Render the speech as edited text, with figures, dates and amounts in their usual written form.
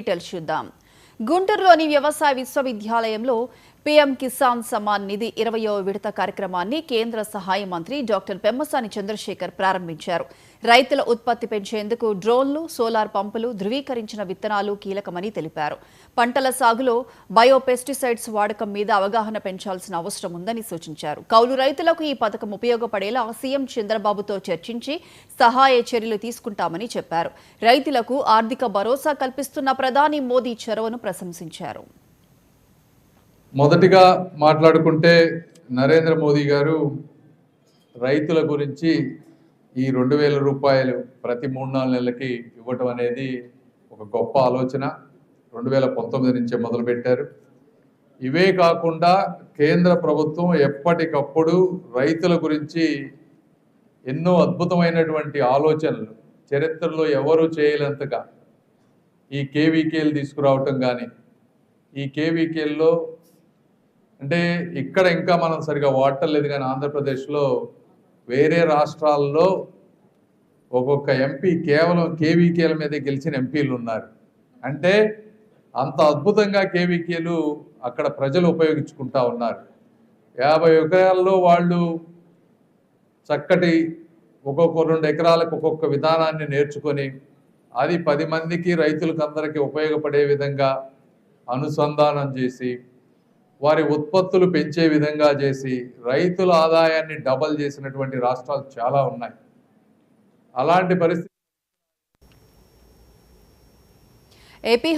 Details చూద్దాం. గుంటూరులోని వ్యవసాయ విశ్వవిద్యాలయంలో పీఎం కిసాన్ సమ్మాన్ నిధి 20వ విడత కార్యక్రమాన్ని కేంద్ర సహాయ మంత్రి డాక్టర్ పెమ్మసాని చంద్రశేఖర్ ప్రారంభించారు. రైతుల ఉత్పత్తి పెంచేందుకు డ్రోన్లు, సోలార్ పంపులు, ధృవీకరించిన విత్తనాలు కీలకమని తెలిపారు. పంటల సాగులో బయోపెస్టిసైడ్స్ వాడకం మీద అవగాహన పెంచాల్సిన అవసరం ఉందని సూచించారు. కౌలు రైతులకు ఈ పథకం ఉపయోగపడేలా సీఎం చంద్రబాబుతో చర్చించి సహాయ చర్యలు తీసుకుంటామని చెప్పారు. రైతులకు ఆర్థిక భరోసా కల్పిస్తున్న ప్రధాని మోదీ చొరవను ప్రశంసించారు. మొదటిగా మాట్లాడుకుంటే నరేంద్ర మోదీ గారు రైతుల గురించి ఈ 2000 రూపాయలు ప్రతి 3-4 నెలలకి ఇవ్వటం అనేది ఒక గొప్ప ఆలోచన. 2019 నుంచే మొదలుపెట్టారు. ఇవే కాకుండా కేంద్ర ప్రభుత్వం ఎప్పటికప్పుడు రైతుల గురించి ఎన్నో అద్భుతమైనటువంటి ఆలోచనలు చరిత్రలో ఎవరూ చేయలేంతగా ఈ కేవీకేలు తీసుకురావటం కానీ, ఈ కేవీకేల్లో అంటే ఇక్కడ ఇంకా మనం సరిగా వాడటలేదు కానీ ఆంధ్రప్రదేశ్లో వేరే రాష్ట్రాల్లో ఒక్కొక్క ఎంపీ కేవలం కేవీకేల మీద గెలిచిన ఎంపీలు ఉన్నారు. అంటే అంత అద్భుతంగా కేవీకేలు అక్కడ ప్రజలు ఉపయోగించుకుంటా ఉన్నారు. 50 ఎకరాల్లో వాళ్ళు చక్కటి ఒక్కొక్క 2 ఎకరాలకు ఒక్కొక్క విధానాన్ని నేర్చుకొని అది 10 మందికి రైతులకు అందరికీ ఉపయోగపడే విధంగా అనుసంధానం చేసి వారి ఉత్పత్తులు పెంచే విధంగా చేసి రైతుల ఆదాయాన్ని డబల్ చేసినటువంటి రాష్ట్రాలు చాలా ఉన్నాయి. అలాంటి పరిస్థితి ఏపీ